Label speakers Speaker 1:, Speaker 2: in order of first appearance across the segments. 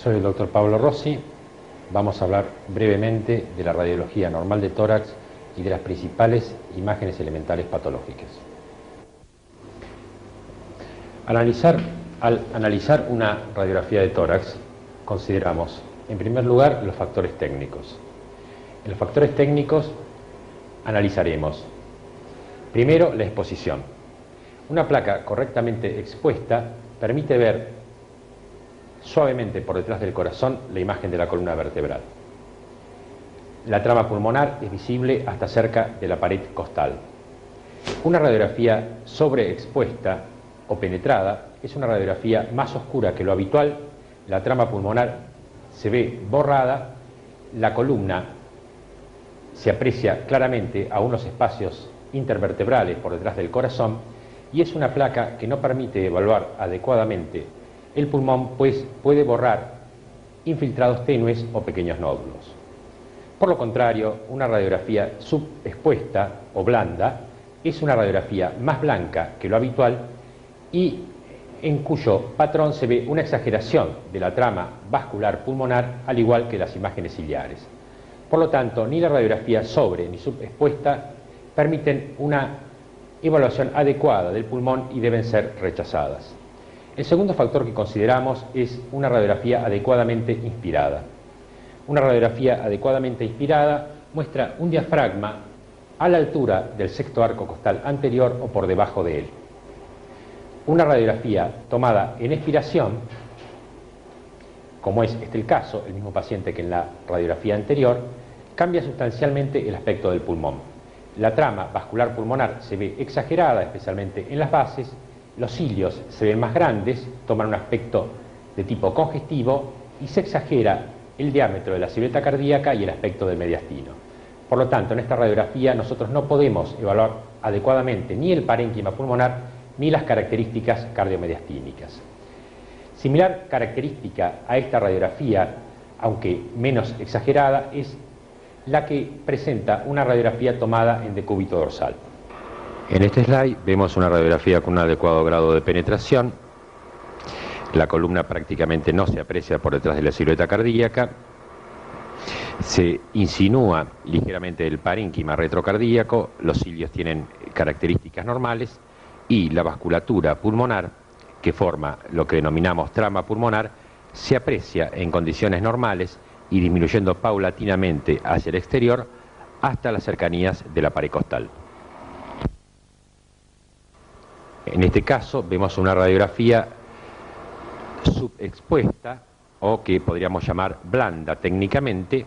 Speaker 1: Soy el doctor Pablo Rossi. Vamos a hablar brevemente de la radiología normal de tórax y de las principales imágenes elementales patológicas. Al analizar una radiografía de tórax, consideramos, en primer lugar, los factores técnicos. En los factores técnicos analizaremos, primero, la exposición. Una placa correctamente expuesta permite ver suavemente por detrás del corazón la imagen de la columna vertebral. La trama pulmonar es visible hasta cerca de la pared costal. Una radiografía sobreexpuesta o penetrada es una radiografía más oscura que lo habitual. La trama pulmonar se ve borrada, la columna se aprecia claramente a unos espacios intervertebrales por detrás del corazón y es una placa que no permite evaluar adecuadamente el pulmón, pues puede borrar infiltrados tenues o pequeños nódulos. Por lo contrario, una radiografía subexpuesta o blanda es una radiografía más blanca que lo habitual y en cuyo patrón se ve una exageración de la trama vascular pulmonar, al igual que las imágenes ciliares. Por lo tanto, ni la radiografía sobre ni subexpuesta permiten una evaluación adecuada del pulmón y deben ser rechazadas. El segundo factor que consideramos es una radiografía adecuadamente inspirada. Una radiografía adecuadamente inspirada muestra un diafragma a la altura del sexto arco costal anterior o por debajo de él. Una radiografía tomada en expiración, como es este el caso, el mismo paciente que en la radiografía anterior, cambia sustancialmente el aspecto del pulmón. La trama vascular pulmonar se ve exagerada, especialmente en las bases, los cilios se ven más grandes, toman un aspecto de tipo congestivo y se exagera el diámetro de la silueta cardíaca y el aspecto del mediastino. Por lo tanto, en esta radiografía nosotros no podemos evaluar adecuadamente ni el parénquima pulmonar ni las características cardiomediastínicas. Similar característica a esta radiografía, aunque menos exagerada, es la que presenta una radiografía tomada en decúbito dorsal. En este slide vemos una radiografía con un adecuado grado de penetración. La columna prácticamente no se aprecia por detrás de la silueta cardíaca. Se insinúa ligeramente el parénquima retrocardíaco, los cilios tienen características normales y la vasculatura pulmonar, que forma lo que denominamos trama pulmonar, se aprecia en condiciones normales y disminuyendo paulatinamente hacia el exterior hasta las cercanías de la pared costal. En este caso vemos una radiografía subexpuesta o que podríamos llamar blanda técnicamente.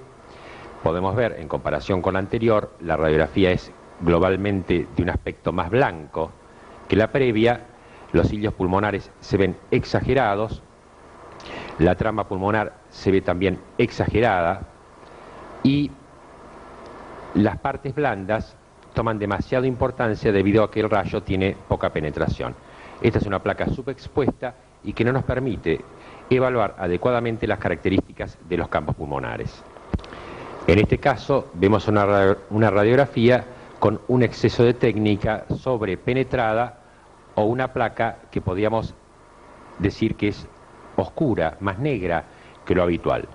Speaker 1: Podemos ver, en comparación con la anterior, la radiografía es globalmente de un aspecto más blanco que la previa. Los cilios pulmonares se ven exagerados, la trama pulmonar se ve también exagerada y las partes blandas toman demasiada importancia debido a que el rayo tiene poca penetración. Esta es una placa subexpuesta y que no nos permite evaluar adecuadamente las características de los campos pulmonares. En este caso vemos una radiografía con un exceso de técnica sobrepenetrada o una placa que podríamos decir que es oscura, más negra que lo habitual.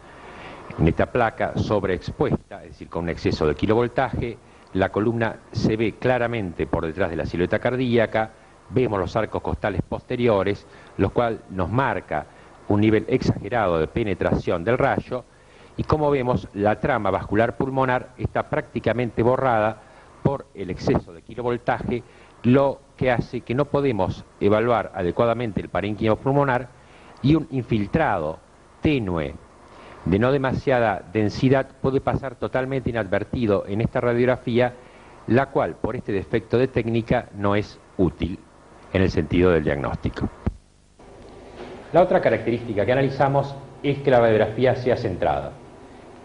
Speaker 1: En esta placa sobreexpuesta, es decir, con un exceso de kilovoltaje, la columna se ve claramente por detrás de la silueta cardíaca, vemos los arcos costales posteriores, lo cual nos marca un nivel exagerado de penetración del rayo, y como vemos, la trama vascular pulmonar está prácticamente borrada por el exceso de kilovoltaje, lo que hace que no podemos evaluar adecuadamente el parénquima pulmonar y un infiltrado tenue de no demasiada densidad puede pasar totalmente inadvertido en esta radiografía, la cual por este defecto de técnica no es útil en el sentido del diagnóstico. La otra característica que analizamos es que la radiografía sea centrada.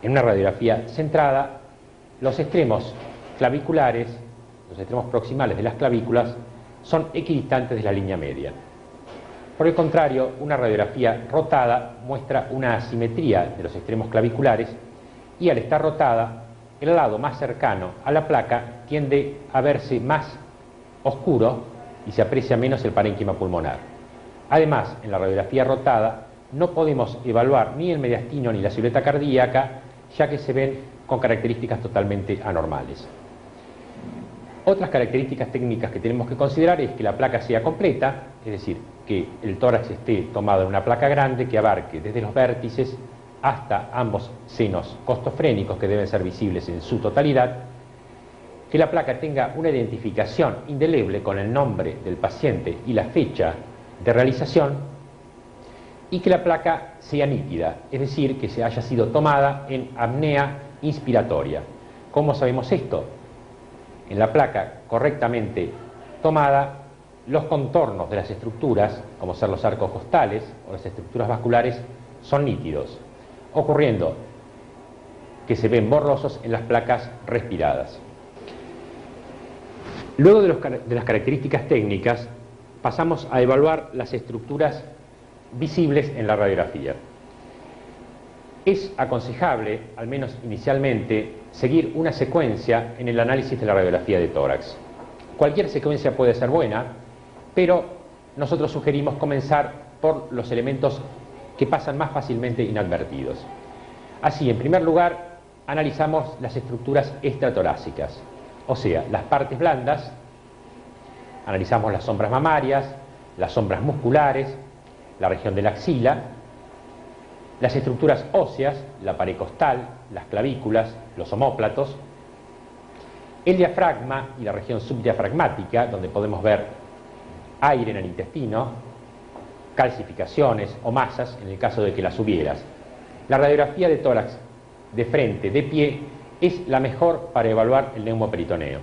Speaker 1: En una radiografía centrada, los extremos claviculares, los extremos proximales de las clavículas, son equidistantes de la línea media. Por el contrario, una radiografía rotada muestra una asimetría de los extremos claviculares y al estar rotada, el lado más cercano a la placa tiende a verse más oscuro y se aprecia menos el parénquima pulmonar. Además, en la radiografía rotada no podemos evaluar ni el mediastino ni la silueta cardíaca, ya que se ven con características totalmente anormales. Otras características técnicas que tenemos que considerar es que la placa sea completa, es decir, que el tórax esté tomado en una placa grande que abarque desde los vértices hasta ambos senos costofrénicos, que deben ser visibles en su totalidad, que la placa tenga una identificación indeleble con el nombre del paciente y la fecha de realización, y que la placa sea nítida, es decir, que se haya sido tomada en apnea inspiratoria. ¿Cómo sabemos esto? En la placa correctamente tomada, los contornos de las estructuras, como ser los arcos costales o las estructuras vasculares, son nítidos, ocurriendo que se ven borrosos en las placas respiradas. Luego de las características técnicas, pasamos a evaluar las estructuras visibles en la radiografía. Es aconsejable, al menos inicialmente, seguir una secuencia en el análisis de la radiografía de tórax. Cualquier secuencia puede ser buena, pero nosotros sugerimos comenzar por los elementos que pasan más fácilmente inadvertidos. Así, en primer lugar, analizamos las estructuras extratorácicas, o sea, las partes blandas. Analizamos las sombras mamarias, las sombras musculares, la región de la axila, las estructuras óseas, la pared costal, las clavículas, los omóplatos, el diafragma y la región subdiafragmática, donde podemos ver aire en el intestino, calcificaciones o masas en el caso de que las hubieras. La radiografía de tórax de frente, de pie, es la mejor para evaluar el neumoperitoneo.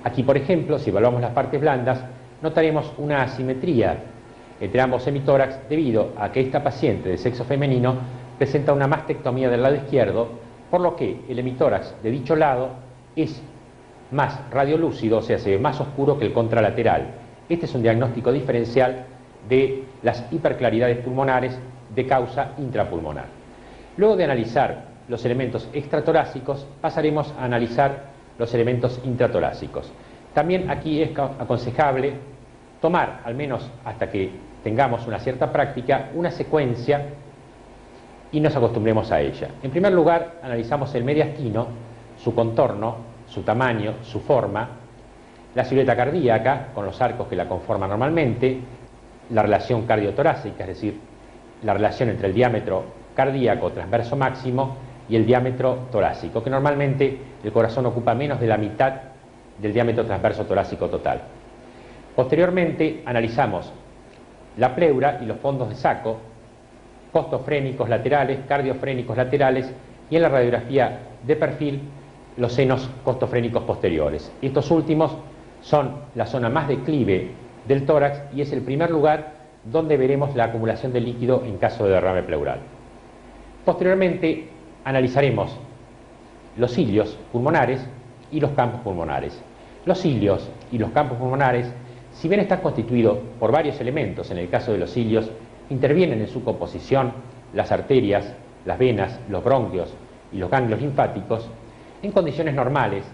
Speaker 1: Aquí, por ejemplo, si evaluamos las partes blandas, notaremos una asimetría entre ambos hemitórax debido a que esta paciente de sexo femenino presenta una mastectomía del lado izquierdo, por lo que el hemitórax de dicho lado es más radiolúcido, o sea, se ve más oscuro que el contralateral. Este es un diagnóstico diferencial de las hiperclaridades pulmonares de causa intrapulmonar. Luego de analizar los elementos extratorácicos, pasaremos a analizar los elementos intratorácicos. También aquí es aconsejable tomar, al menos hasta que tengamos una cierta práctica, una secuencia y nos acostumbremos a ella. En primer lugar, analizamos el mediastino, su contorno, su tamaño, su forma, la silueta cardíaca, con los arcos que la conforman normalmente, la relación cardiotorácica, es decir, la relación entre el diámetro cardíaco transverso máximo y el diámetro torácico, que normalmente el corazón ocupa menos de la mitad del diámetro transverso torácico total. Posteriormente analizamos la pleura y los fondos de saco, costofrénicos laterales, cardiofrénicos laterales y en la radiografía de perfil los senos costofrénicos posteriores. Estos últimos son la zona más declive del tórax y es el primer lugar donde veremos la acumulación de líquido en caso de derrame pleural. Posteriormente analizaremos los cilios pulmonares y los campos pulmonares. Los cilios y los campos pulmonares, si bien están constituidos por varios elementos, en el caso de los cilios, intervienen en su composición las arterias, las venas, los bronquios y los ganglios linfáticos. En condiciones normales,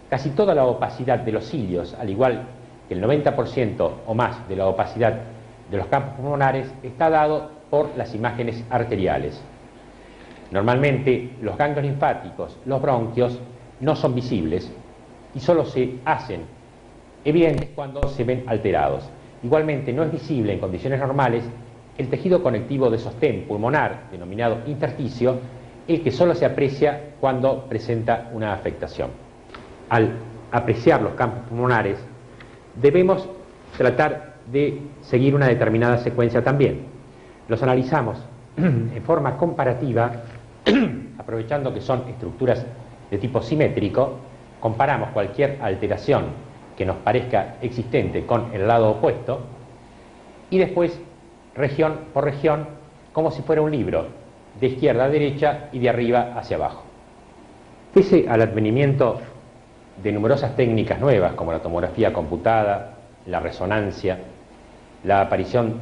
Speaker 1: casi toda la opacidad de los cilios, al igual que el 90% o más de la opacidad de los campos pulmonares, está dado por las imágenes arteriales. Normalmente los ganglios linfáticos, los bronquios, no son visibles y solo se hacen evidentes cuando se ven alterados. Igualmente no es visible en condiciones normales el tejido conectivo de sostén pulmonar, denominado intersticio, el que solo se aprecia cuando presenta una afectación. Al apreciar los campos pulmonares, debemos tratar de seguir una determinada secuencia también. Los analizamos en forma comparativa, aprovechando que son estructuras de tipo simétrico, comparamos cualquier alteración que nos parezca existente con el lado opuesto y después, región por región, como si fuera un libro, de izquierda a derecha y de arriba hacia abajo. Pese al advenimiento de numerosas técnicas nuevas como la tomografía computada, la resonancia, la aparición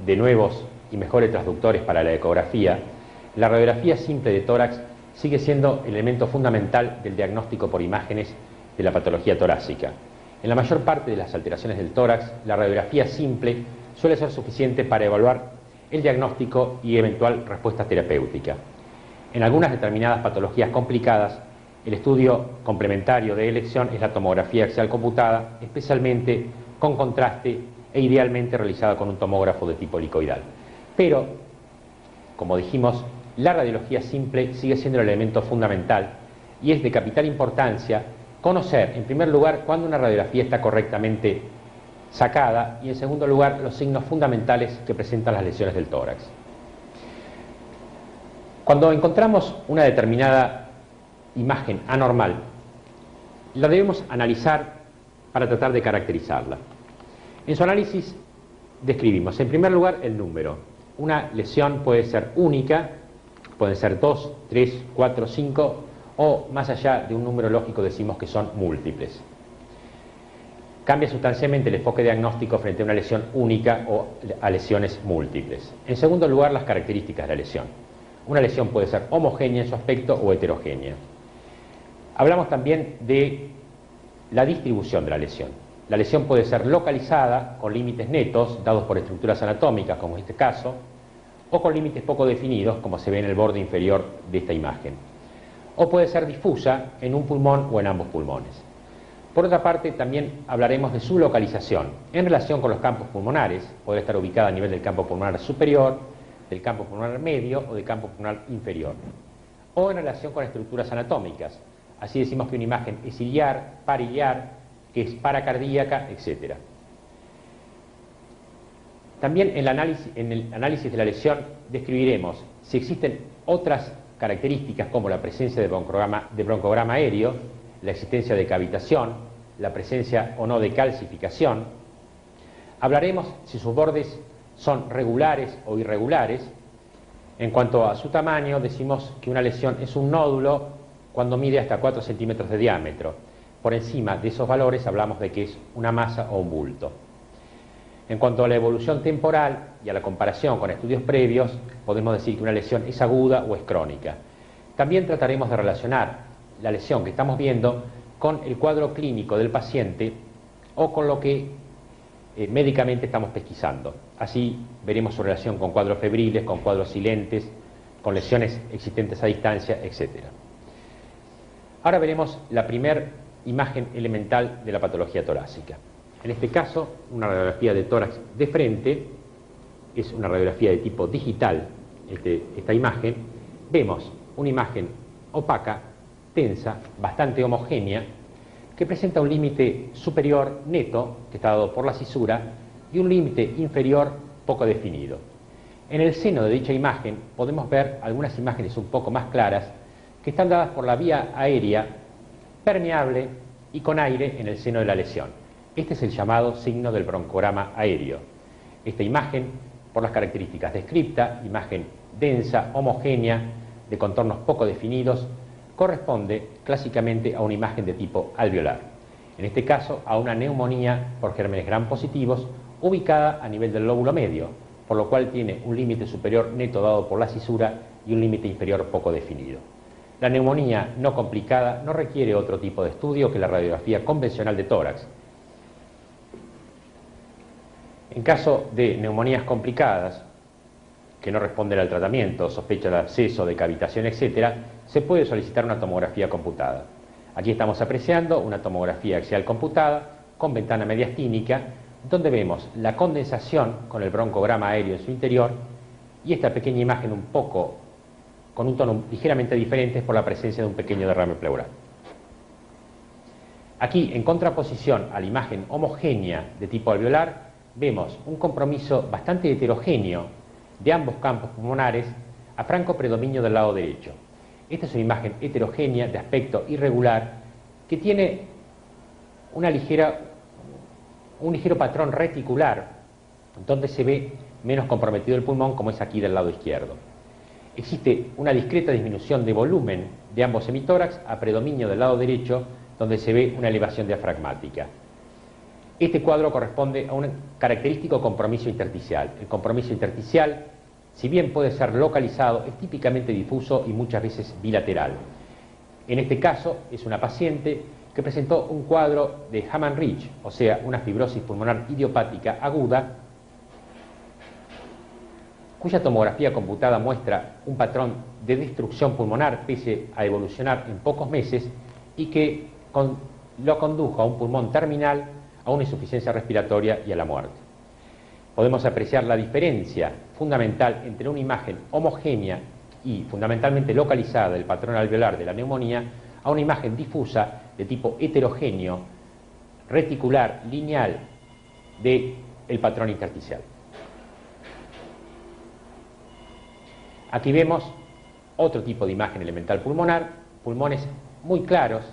Speaker 1: de nuevos y mejores transductores para la ecografía, la radiografía simple de tórax sigue siendo el elemento fundamental del diagnóstico por imágenes de la patología torácica. En la mayor parte de las alteraciones del tórax, la radiografía simple suele ser suficiente para evaluar el diagnóstico y eventual respuesta terapéutica. En algunas determinadas patologías complicadas, el estudio complementario de elección es la tomografía axial computada, especialmente con contraste e idealmente realizada con un tomógrafo de tipo helicoidal. Pero, como dijimos, la radiología simple sigue siendo el elemento fundamental y es de capital importancia conocer, en primer lugar, cuándo una radiografía está correctamente sacada y, en segundo lugar, los signos fundamentales que presentan las lesiones del tórax. Cuando encontramos una determinada imagen anormal, la debemos analizar para tratar de caracterizarla. En su análisis describimos, en primer lugar, el número. Una lesión puede ser única, pueden ser 2, 3, 4, 5 o más allá de un número lógico decimos que son múltiples. Cambia sustancialmente el enfoque diagnóstico frente a una lesión única o a lesiones múltiples. En segundo lugar, las características de la lesión. Una lesión puede ser homogénea en su aspecto o heterogénea. Hablamos también de la distribución de la lesión. La lesión puede ser localizada con límites netos dados por estructuras anatómicas, como en este caso, o con límites poco definidos, como se ve en el borde inferior de esta imagen. O puede ser difusa en un pulmón o en ambos pulmones. Por otra parte, también hablaremos de su localización en relación con los campos pulmonares. Puede estar ubicada a nivel del campo pulmonar superior, del campo pulmonar medio o del campo pulmonar inferior. O en relación con estructuras anatómicas. Así decimos que una imagen es iliar, pariliar, que es paracardíaca, etc. También en el análisis de la lesión describiremos si existen otras características como la presencia de broncograma aéreo, la existencia de cavitación, la presencia o no de calcificación. Hablaremos si sus bordes son regulares o irregulares. En cuanto a su tamaño, decimos que una lesión es un nódulo cuando mide hasta 4 centímetros de diámetro. Por encima de esos valores hablamos de que es una masa o un bulto. En cuanto a la evolución temporal y a la comparación con estudios previos, podemos decir que una lesión es aguda o es crónica. También trataremos de relacionar la lesión que estamos viendo con el cuadro clínico del paciente o con lo que médicamente estamos pesquisando. Así veremos su relación con cuadros febriles, con cuadros silentes, con lesiones existentes a distancia, etc. Ahora veremos la primera imagen elemental de la patología torácica. En este caso, una radiografía de tórax de frente, es una radiografía de tipo digital, esta imagen. Vemos una imagen opaca, tensa, bastante homogénea, que presenta un límite superior neto, que está dado por la cisura, y un límite inferior poco definido. En el seno de dicha imagen podemos ver algunas imágenes un poco más claras, que están dadas por la vía aérea permeable y con aire en el seno de la lesión. Este es el llamado signo del broncograma aéreo. Esta imagen, por las características descriptas, imagen densa, homogénea, de contornos poco definidos, corresponde clásicamente a una imagen de tipo alveolar. En este caso, a una neumonía por gérmenes gram positivos ubicada a nivel del lóbulo medio, por lo cual tiene un límite superior neto dado por la cisura y un límite inferior poco definido. La neumonía no complicada no requiere otro tipo de estudio que la radiografía convencional de tórax. En caso de neumonías complicadas, que no responden al tratamiento, sospecha de absceso, de cavitación, etc., se puede solicitar una tomografía computada. Aquí estamos apreciando una tomografía axial computada con ventana mediastínica, donde vemos la condensación con el broncograma aéreo en su interior y esta pequeña imagen con un tono ligeramente diferente por la presencia de un pequeño derrame pleural. Aquí, en contraposición a la imagen homogénea de tipo alveolar, vemos un compromiso bastante heterogéneo de ambos campos pulmonares a franco predominio del lado derecho. Esta es una imagen heterogénea de aspecto irregular que tiene un ligero patrón reticular donde se ve menos comprometido el pulmón, como es aquí del lado izquierdo. Existe una discreta disminución de volumen de ambos hemitórax a predominio del lado derecho, donde se ve una elevación diafragmática. Este cuadro corresponde a un característico compromiso intersticial. El compromiso intersticial, si bien puede ser localizado, es típicamente difuso y muchas veces bilateral. En este caso es una paciente que presentó un cuadro de Hamann-Ridge, o sea, una fibrosis pulmonar idiopática aguda,
Speaker 2: cuya tomografía computada muestra un patrón de destrucción pulmonar pese a evolucionar en pocos meses y que lo condujo a un pulmón terminal, a una insuficiencia respiratoria y a la muerte. Podemos apreciar la diferencia fundamental entre una imagen homogénea y fundamentalmente localizada del patrón alveolar de la neumonía a una imagen difusa de tipo heterogéneo, reticular, lineal del patrón intersticial. Aquí vemos otro tipo de imagen elemental pulmonar, pulmones muy claros,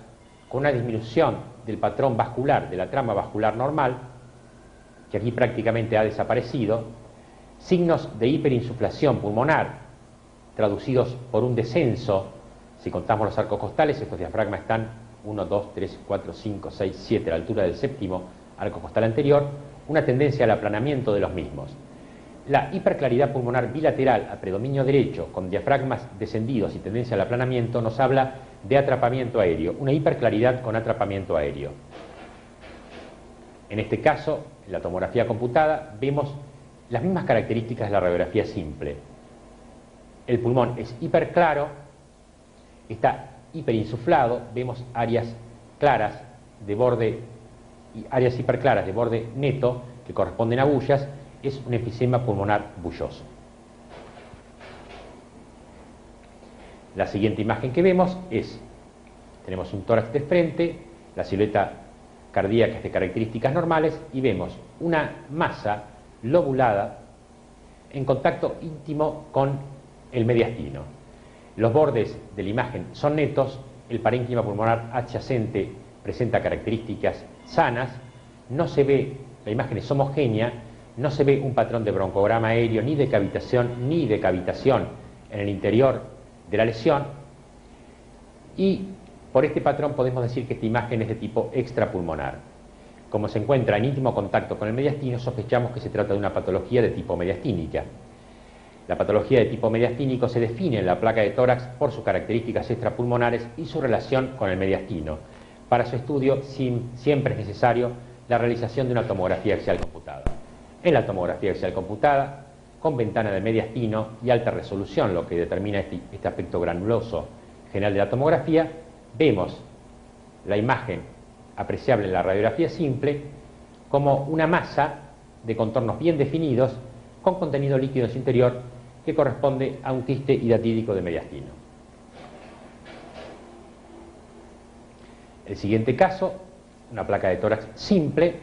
Speaker 2: con una disminución del patrón vascular, de la trama vascular normal, que aquí prácticamente ha desaparecido, signos de hiperinsuflación pulmonar, traducidos por un descenso. Si contamos los arcos costales, estos diafragmas están 1, 2, 3, 4, 5, 6, 7 a la altura del séptimo arco costal anterior, una tendencia al aplanamiento de los mismos. La hiperclaridad pulmonar bilateral a predominio derecho, con diafragmas descendidos y tendencia al aplanamiento, nos habla de atrapamiento aéreo, una hiperclaridad con atrapamiento aéreo. En este caso, en la tomografía computada, vemos las mismas características de la radiografía simple. El pulmón es hiperclaro, está hiperinsuflado, vemos áreas claras de borde y áreas hiperclaras de borde neto que corresponden a bullas, es un enfisema pulmonar bulloso. La siguiente imagen que vemos tenemos un tórax de frente, la silueta cardíaca es de características normales y vemos una masa lobulada en contacto íntimo con el mediastino. Los bordes de la imagen son netos, el parénquima pulmonar adyacente presenta características sanas, no se ve, la imagen es homogénea, no se ve un patrón de broncograma aéreo ni de cavitación en el interior de la lesión, y por este patrón podemos decir que esta imagen es de tipo extrapulmonar. Como se encuentra en íntimo contacto con el mediastino, sospechamos que se trata de una patología de tipo mediastínica. La patología de tipo mediastínico se define en la placa de tórax por sus características extrapulmonares y su relación con el mediastino. Para su estudio siempre es necesario la realización de una tomografía axial computada. En la tomografía axial computada, con ventana de mediastino y alta resolución, lo que determina este aspecto granuloso general de la tomografía, vemos la imagen apreciable en la radiografía simple como una masa de contornos bien definidos con contenido líquido en su interior que corresponde a un quiste hidatídico de mediastino. El siguiente caso, una placa de tórax simple,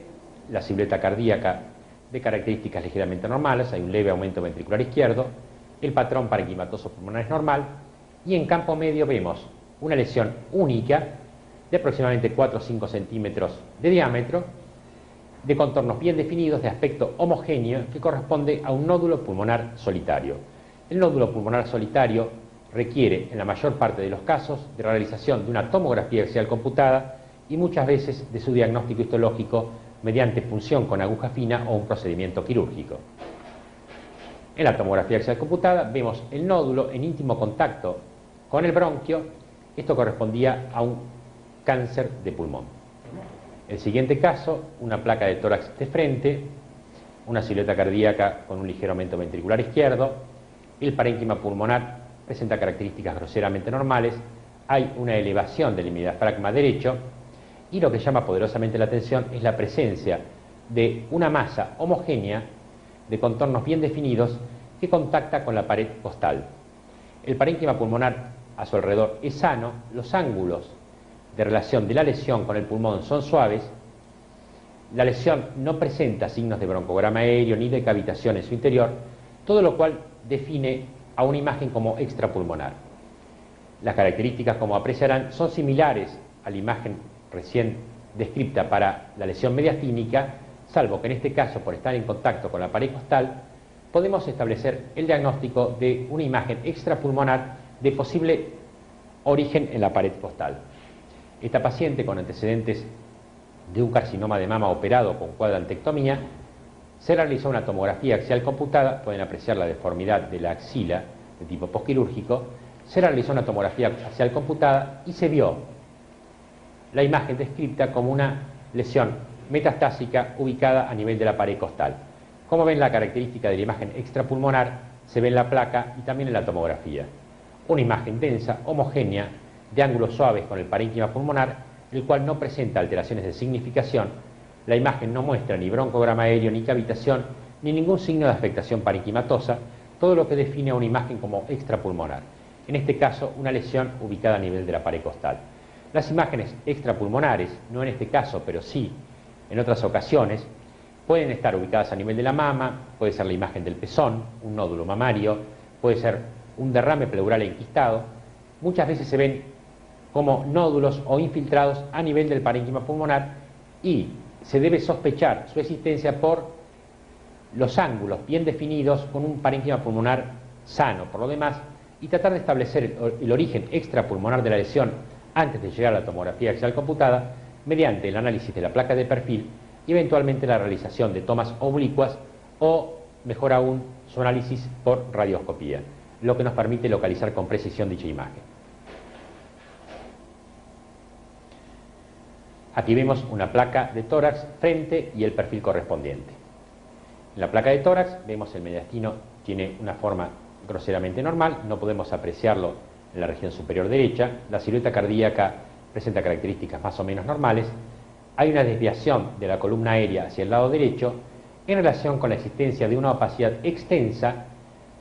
Speaker 2: la silueta cardíaca de características ligeramente normales, hay un leve aumento ventricular izquierdo, el patrón parenquimatoso pulmonar es normal y en campo medio vemos una lesión única de aproximadamente 4 o 5 centímetros de diámetro, de contornos bien definidos, de aspecto homogéneo, que corresponde a un nódulo pulmonar solitario. El nódulo pulmonar solitario requiere, en la mayor parte de los casos, de realización de una tomografía axial computada y muchas veces de su diagnóstico histológico mediante punción con aguja fina o un procedimiento quirúrgico. En la tomografía axial computada vemos el nódulo en íntimo contacto con el bronquio. Esto correspondía a un cáncer de pulmón. El siguiente caso, una placa de tórax de frente, una silueta cardíaca con un ligero aumento ventricular izquierdo, el parénquima pulmonar presenta características groseramente normales, hay una elevación del hemidiafragma derecho y lo que llama poderosamente la atención es la presencia de una masa homogénea de contornos bien definidos que contacta con la pared costal. El parénquima pulmonar a su alrededor es sano, los ángulos de relación de la lesión con el pulmón son suaves, la lesión no presenta signos de broncograma aéreo ni de cavitación en su interior, todo lo cual define a una imagen como extrapulmonar. Las características, como apreciarán, son similares a la imagen recién descrita para la lesión mediastínica, salvo que en este caso, por estar en contacto con la pared costal, podemos establecer el diagnóstico de una imagen extrapulmonar de posible origen en la pared costal. Esta paciente con antecedentes de un carcinoma de mama operado con cuadrantectomía, se realizó una tomografía axial computada, pueden apreciar la deformidad de la axila de tipo postquirúrgico, se realizó una tomografía axial computada y se vio la imagen descrita como una lesión metastásica ubicada a nivel de la pared costal. Como ven, la característica de la imagen extrapulmonar se ve en la placa y también en la tomografía. Una imagen densa, homogénea, de ángulos suaves con el parénquima pulmonar, el cual no presenta alteraciones de significación. La imagen no muestra ni broncograma aéreo, ni cavitación, ni ningún signo de afectación parenquimatosa, todo lo que define a una imagen como extrapulmonar. En este caso, una lesión ubicada a nivel de la pared costal. Las imágenes extrapulmonares, no en este caso, pero sí en otras ocasiones, pueden estar ubicadas a nivel de la mama, puede ser la imagen del pezón, un nódulo mamario, puede ser un derrame pleural enquistado. Muchas veces se ven como nódulos o infiltrados a nivel del parénquima pulmonar y se debe sospechar su existencia por los ángulos bien definidos con un parénquima pulmonar sano por lo demás y tratar de establecer el origen extrapulmonar de la lesión antes de llegar a la tomografía axial computada mediante el análisis de la placa de perfil y eventualmente la realización de tomas oblicuas o, mejor aún, su análisis por radioscopía, lo que nos permite localizar con precisión dicha imagen. Aquí vemos una placa de tórax frente y el perfil correspondiente. En la placa de tórax vemos el mediastino tiene una forma groseramente normal, no podemos apreciarlo en la región superior derecha, la silueta cardíaca presenta características más o menos normales, hay una desviación de la columna aérea hacia el lado derecho en relación con la existencia de una opacidad extensa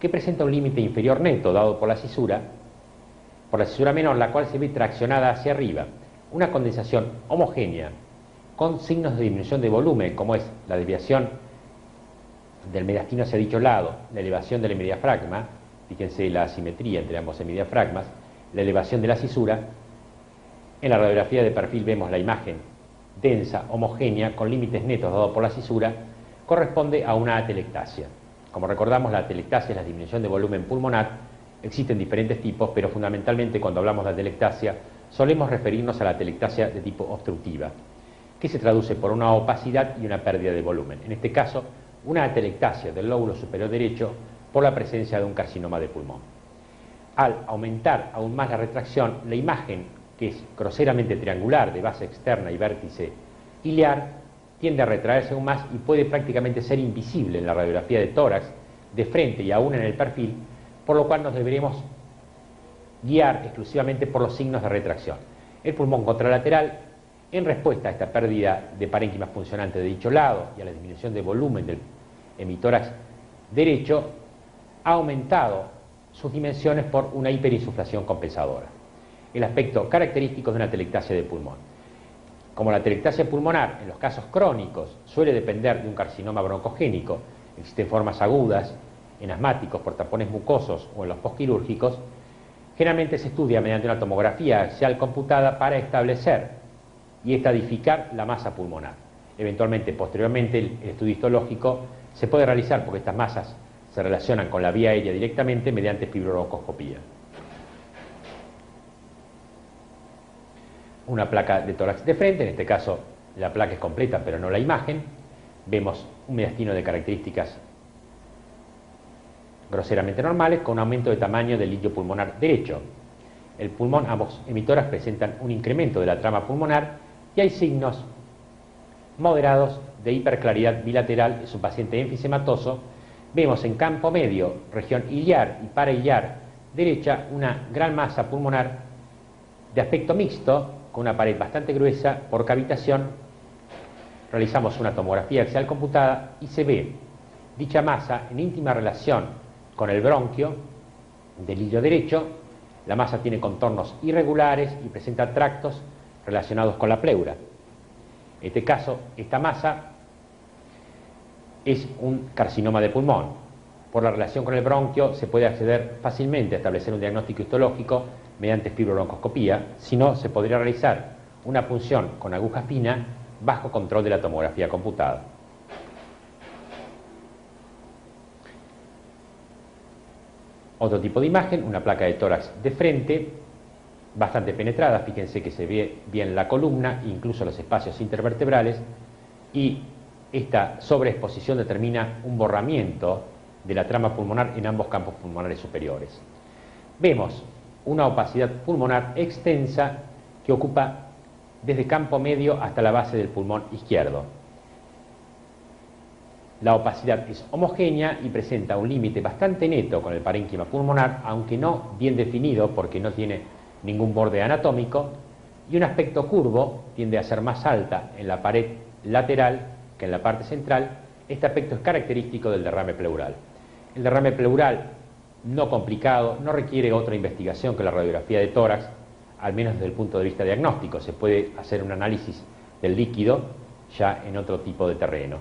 Speaker 2: que presenta un límite inferior neto dado por la cisura menor, la cual se ve traccionada hacia arriba. Una condensación homogénea con signos de disminución de volumen, como es la desviación del mediastino hacia dicho lado, la elevación del hemidiafragma, fíjense la asimetría entre ambos hemidiafragmas, la elevación de la cisura. En la radiografía de perfil vemos la imagen densa, homogénea, con límites netos dado por la cisura, corresponde a una atelectasia. Como recordamos, la atelectasia es la disminución de volumen pulmonar, existen diferentes tipos, pero fundamentalmente cuando hablamos de atelectasia solemos referirnos a la atelectasia de tipo obstructiva, que se traduce por una opacidad y una pérdida de volumen. En este caso, una atelectasia del lóbulo superior derecho por la presencia de un carcinoma de pulmón. Al aumentar aún más la retracción, la imagen, que es groseramente triangular de base externa y vértice iliar, tiende a retraerse aún más y puede prácticamente ser invisible en la radiografía de tórax, de frente y aún en el perfil, por lo cual nos deberemos guiar exclusivamente por los signos de retracción. El pulmón contralateral, en respuesta a esta pérdida de parénquima funcionante de dicho lado y a la disminución de volumen del hemitórax derecho, ha aumentado sus dimensiones por una hiperinsuflación compensadora. El aspecto característico de una atelectasia de pulmón. Como la atelectasia pulmonar en los casos crónicos suele depender de un carcinoma broncogénico, existen formas agudas en asmáticos por tapones mucosos o en los postquirúrgicos, generalmente se estudia mediante una tomografía axial computada para establecer y estadificar la masa pulmonar. Eventualmente, posteriormente, el estudio histológico se puede realizar porque estas masas se relacionan con la vía aérea directamente mediante fibrobroncoscopía. Una placa de tórax de frente, en este caso la placa es completa pero no la imagen. Vemos un mediastino de características groseramente normales con un aumento de tamaño del lidio pulmonar derecho. El pulmón, ambos emitórax presentan un incremento de la trama pulmonar y hay signos moderados de hiperclaridad bilateral. Es un paciente enfisematoso. Vemos en campo medio, región iliar y parailiar derecha, una gran masa pulmonar de aspecto mixto, con una pared bastante gruesa por cavitación. Realizamos una tomografía axial computada y se ve dicha masa en íntima relación con el bronquio del hilio derecho. La masa tiene contornos irregulares y presenta tractos relacionados con la pleura. En este caso, esta masa es un carcinoma de pulmón. Por la relación con el bronquio se puede acceder fácilmente a establecer un diagnóstico histológico mediante fibrobroncoscopía, si no, se podría realizar una punción con aguja fina bajo control de la tomografía computada. Otro tipo de imagen, una placa de tórax de frente, bastante penetrada, fíjense que se ve bien la columna, incluso los espacios intervertebrales, y esta sobreexposición determina un borramiento de la trama pulmonar en ambos campos pulmonares superiores. Vemos una opacidad pulmonar extensa que ocupa desde campo medio hasta la base del pulmón izquierdo. La opacidad es homogénea y presenta un límite bastante neto con el parénquima pulmonar, aunque no bien definido porque no tiene ningún borde anatómico, y un aspecto curvo, tiende a ser más alta en la pared lateral que en la parte central. Este aspecto es característico del derrame pleural. El derrame pleural, no complicado, no requiere otra investigación que la radiografía de tórax, al menos desde el punto de vista diagnóstico. Se puede hacer un análisis del líquido ya en otro tipo de terreno.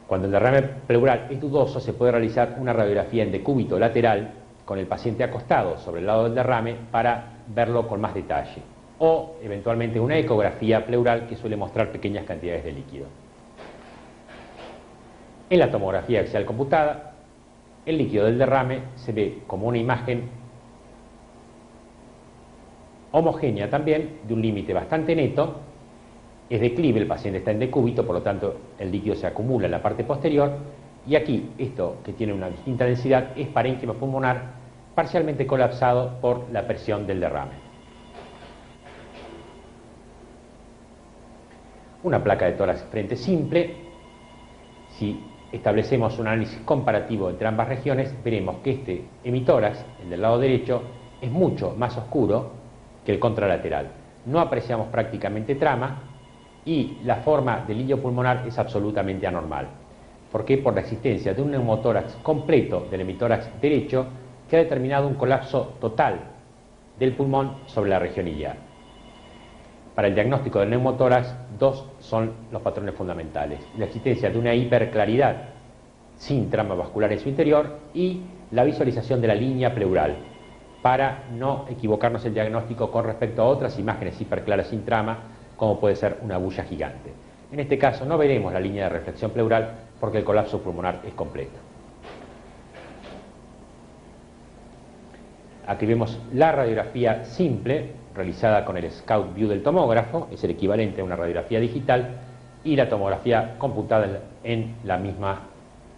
Speaker 2: Cuando el derrame pleural es dudoso, se puede realizar una radiografía en decúbito lateral con el paciente acostado sobre el lado del derrame para verlo con más detalle, o eventualmente una ecografía pleural que suele mostrar pequeñas cantidades de líquido. En la tomografía axial computada, el líquido del derrame se ve como una imagen homogénea también, de un límite bastante neto. Es declive, el paciente está en decúbito, por lo tanto el líquido se acumula en la parte posterior, y aquí, esto que tiene una distinta densidad, es parénquima pulmonar parcialmente colapsado por la presión del derrame. Una placa de tórax frente simple. Si establecemos un análisis comparativo entre ambas regiones, veremos que este hemitórax, el del lado derecho, es mucho más oscuro que el contralateral. No apreciamos prácticamente trama, y la forma del hillo pulmonar es absolutamente anormal. ¿Por qué? Por la existencia de un neumotórax completo del hemitórax derecho que ha determinado un colapso total del pulmón sobre la región iliar. Para el diagnóstico del neumotórax, dos son los patrones fundamentales: la existencia de una hiperclaridad sin trama vascular en su interior y la visualización de la línea pleural, para no equivocarnos el diagnóstico con respecto a otras imágenes hiperclaras sin trama, como puede ser una bulla gigante. En este caso no veremos la línea de reflexión pleural porque el colapso pulmonar es completo. Aquí vemos la radiografía simple realizada con el Scout View del tomógrafo, es el equivalente a una radiografía digital, y la tomografía computada en la misma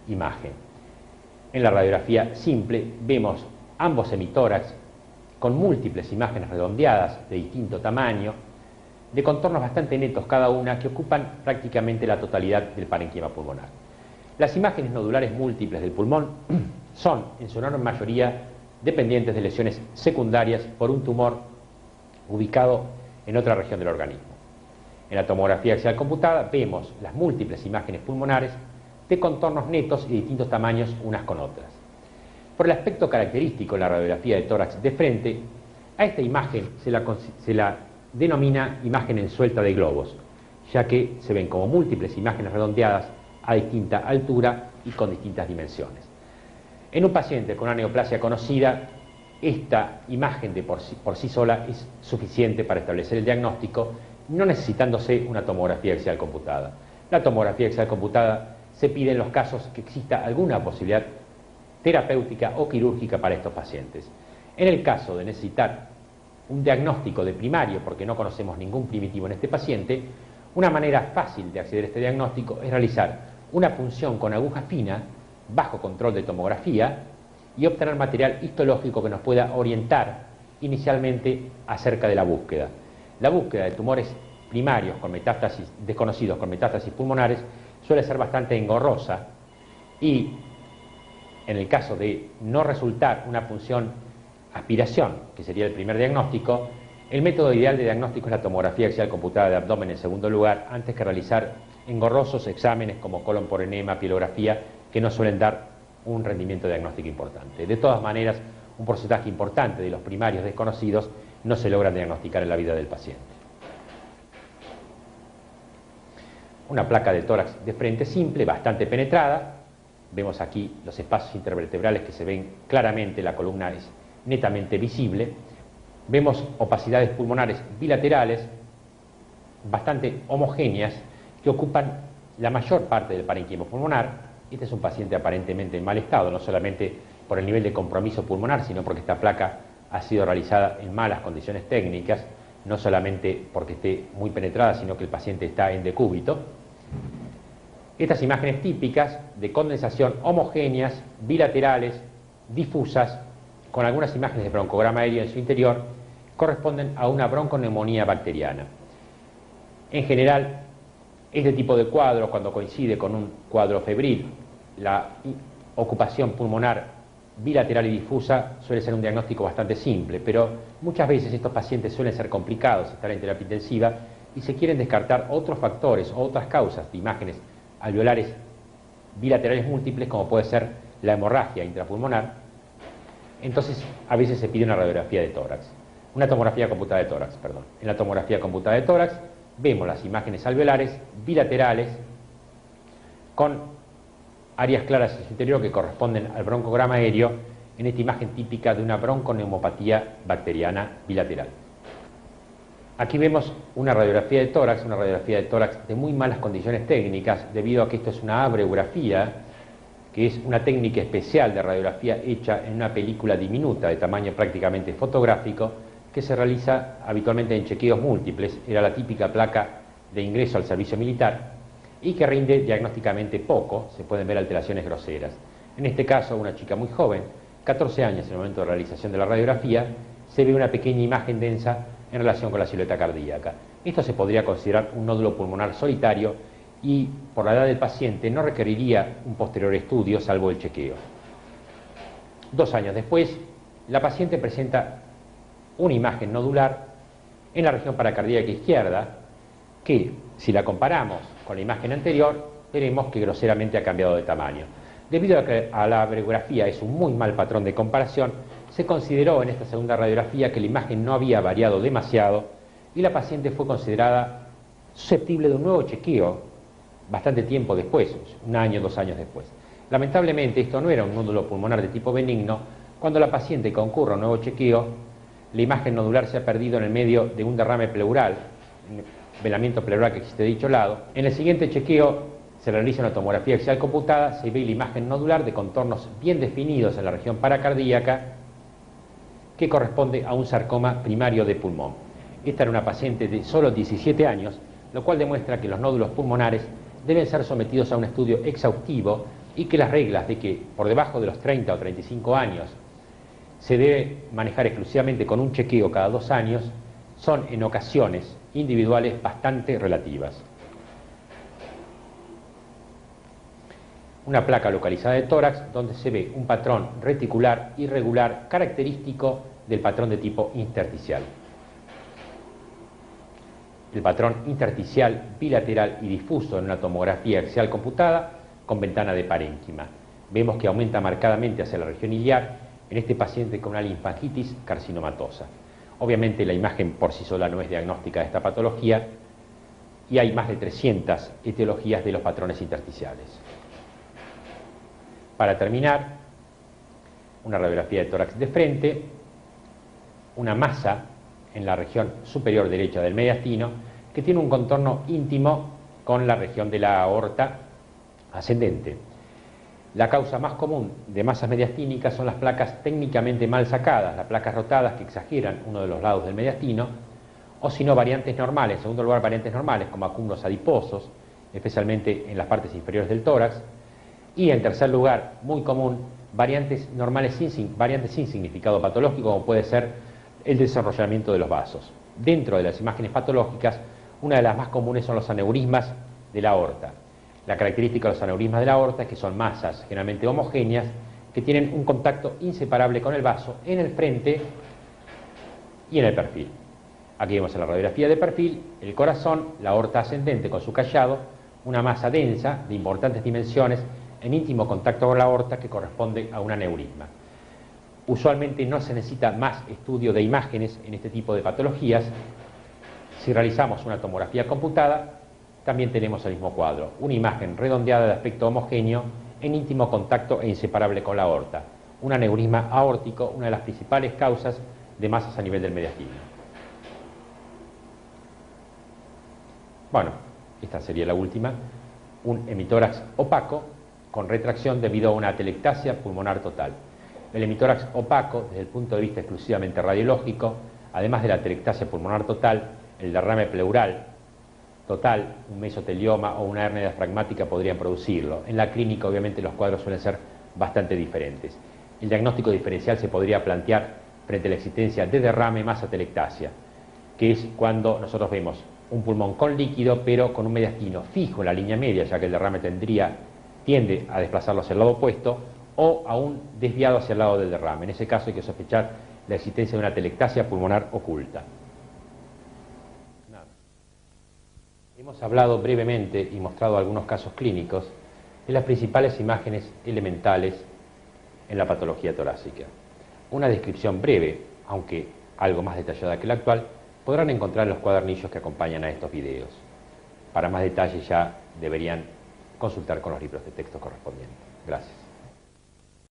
Speaker 2: imagen. En la radiografía simple vemos ambos hemitórax con múltiples imágenes redondeadas de distinto tamaño, de contornos bastante netos cada una, que ocupan prácticamente la totalidad del parénquima pulmonar. Las imágenes nodulares múltiples del pulmón son, en su enorme mayoría, dependientes de lesiones secundarias por un tumor ubicado en otra región del organismo. En la tomografía axial computada vemos las múltiples imágenes pulmonares de contornos netos y distintos tamaños unas con otras. Por el aspecto característico en la radiografía de tórax de frente, a esta imagen se la denomina imagen en suelta de globos, ya que se ven como múltiples imágenes redondeadas a distinta altura y con distintas dimensiones. En un paciente con una neoplasia conocida, esta imagen de por sí sola es suficiente para establecer el diagnóstico, no necesitándose una tomografía axial computada. La tomografía axial computada se pide en los casos que exista alguna posibilidad terapéutica o quirúrgica para estos pacientes. En el caso de necesitar un diagnóstico de primario, porque no conocemos ningún primitivo en este paciente, una manera fácil de acceder a este diagnóstico es realizar una punción con aguja fina, bajo control de tomografía, y obtener material histológico que nos pueda orientar inicialmente acerca de la búsqueda. La búsqueda de tumores primarios con metástasis, desconocidos con metástasis pulmonares, suele ser bastante engorrosa, y en el caso de no resultar una punción aspiración, que sería el primer diagnóstico, el método ideal de diagnóstico es la tomografía axial computada de abdomen en segundo lugar, antes que realizar engorrosos exámenes como colon por enema, pielografía, que no suelen dar un rendimiento diagnóstico importante. De todas maneras, un porcentaje importante de los primarios desconocidos no se logran diagnosticar en la vida del paciente. Una placa de tórax de frente simple, bastante penetrada. Vemos aquí los espacios intervertebrales que se ven claramente, la columna es netamente visible. Vemos opacidades pulmonares bilaterales bastante homogéneas que ocupan la mayor parte del parénquima pulmonar. Este es un paciente aparentemente en mal estado, no solamente por el nivel de compromiso pulmonar, sino porque esta placa ha sido realizada en malas condiciones técnicas, no solamente porque esté muy penetrada, sino que el paciente está en decúbito. Estas imágenes típicas de condensación homogéneas, bilaterales, difusas, con algunas imágenes de broncograma aéreo en su interior, corresponden a una bronconeumonía bacteriana. En general, Este tipo de cuadro, cuando coincide con un cuadro febril, la ocupación pulmonar bilateral y difusa suele ser un diagnóstico bastante simple, pero muchas veces estos pacientes suelen ser complicados, estar en terapia intensiva, y se quieren descartar otros factores o otras causas de imágenes alveolares bilaterales múltiples, como puede ser la hemorragia intrapulmonar. Entonces, a veces se pide una radiografía de tórax, una tomografía computada de tórax, perdón. En la tomografía computada de tórax vemos las imágenes alveolares bilaterales con áreas claras en su interior que corresponden al broncograma aéreo en esta imagen típica de una bronconeumopatía bacteriana bilateral. Aquí vemos una radiografía de tórax de muy malas condiciones técnicas, debido a que esto es una abreografía, que es una técnica especial de radiografía hecha en una película diminuta de tamaño prácticamente fotográfico, que se realiza habitualmente en chequeos múltiples. Era la típica placa de ingreso al servicio militar y que rinde diagnósticamente poco, se pueden ver alteraciones groseras. En este caso, una chica muy joven, 14 años en el momento de realización de la radiografía, se ve una pequeña imagen densa en relación con la silueta cardíaca. Esto se podría considerar un nódulo pulmonar solitario y, por la edad del paciente, no requeriría un posterior estudio salvo el chequeo. 2 años después, la paciente presenta una imagen nodular en la región paracardíaca izquierda que, si la comparamos con la imagen anterior, veremos que groseramente ha cambiado de tamaño. Debido a que a la radiografía es un muy mal patrón de comparación, se consideró en esta segunda radiografía que la imagen no había variado demasiado y la paciente fue considerada susceptible de un nuevo chequeo bastante tiempo después, 1 año, 2 años después. Lamentablemente esto no era un nódulo pulmonar de tipo benigno. Cuando la paciente concurre a un nuevo chequeo, la imagen nodular se ha perdido en el medio de un derrame pleural, un velamiento pleural que existe de dicho lado. En el siguiente chequeo se realiza una tomografía axial computada, se ve la imagen nodular de contornos bien definidos en la región paracardíaca, que corresponde a un sarcoma primario de pulmón. Esta era una paciente de solo 17 años, lo cual demuestra que los nódulos pulmonares deben ser sometidos a un estudio exhaustivo y que las reglas de que por debajo de los 30 o 35 años se debe manejar exclusivamente con un chequeo cada 2 años son en ocasiones individuales bastante relativas. Una placa localizada de tórax donde se ve un patrón reticular irregular característico del patrón de tipo intersticial. El patrón intersticial bilateral y difuso en una tomografía axial computada con ventana de parénquima. Vemos que aumenta marcadamente hacia la región iliar en este paciente con una linfangitis carcinomatosa. Obviamente la imagen por sí sola no es diagnóstica de esta patología y hay más de 300 etiologías de los patrones intersticiales. Para terminar, una radiografía de tórax de frente, una masa en la región superior derecha del mediastino que tiene un contorno íntimo con la región de la aorta ascendente. La causa más común de masas mediastínicas son las placas técnicamente mal sacadas, las placas rotadas que exageran uno de los lados del mediastino, o si no variantes normales, en segundo lugar variantes normales como acúmulos adiposos, especialmente en las partes inferiores del tórax, y en tercer lugar, muy común, variantes normales variantes sin significado patológico, como puede ser el desarrollamiento de los vasos. Dentro de las imágenes patológicas, una de las más comunes son los aneurismas de la aorta. La característica de los aneurismas de la aorta es que son masas generalmente homogéneas que tienen un contacto inseparable con el vaso en el frente y en el perfil. Aquí vemos en la radiografía de perfil el corazón, la aorta ascendente con su callado, una masa densa de importantes dimensiones en íntimo contacto con la aorta que corresponde a un aneurisma. Usualmente no se necesita más estudio de imágenes en este tipo de patologías. Si realizamos una tomografía computada, también tenemos el mismo cuadro, una imagen redondeada de aspecto homogéneo en íntimo contacto e inseparable con la aorta, un aneurisma aórtico, una de las principales causas de masas a nivel del mediastino. Bueno, esta sería la última, un hemitórax opaco con retracción debido a una atelectasia pulmonar total. El hemitórax opaco, desde el punto de vista exclusivamente radiológico, además de la atelectasia pulmonar total, el derrame pleural total, un mesotelioma o una hernia diafragmática podrían producirlo. En la clínica, obviamente, los cuadros suelen ser bastante diferentes. El diagnóstico diferencial se podría plantear frente a la existencia de derrame más atelectasia, que es cuando nosotros vemos un pulmón con líquido, pero con un mediastino fijo en la línea media, ya que el derrame tiende a desplazarlo hacia el lado opuesto, o aún desviado hacia el lado del derrame. En ese caso hay que sospechar la existencia de una telectasia pulmonar oculta. Hemos hablado brevemente y mostrado algunos casos clínicos de las principales imágenes elementales en la patología torácica. Una descripción breve, aunque algo más detallada que la actual, podrán encontrar en los cuadernillos que acompañan a estos videos. Para más detalles ya deberían consultar con los libros de texto correspondientes. Gracias.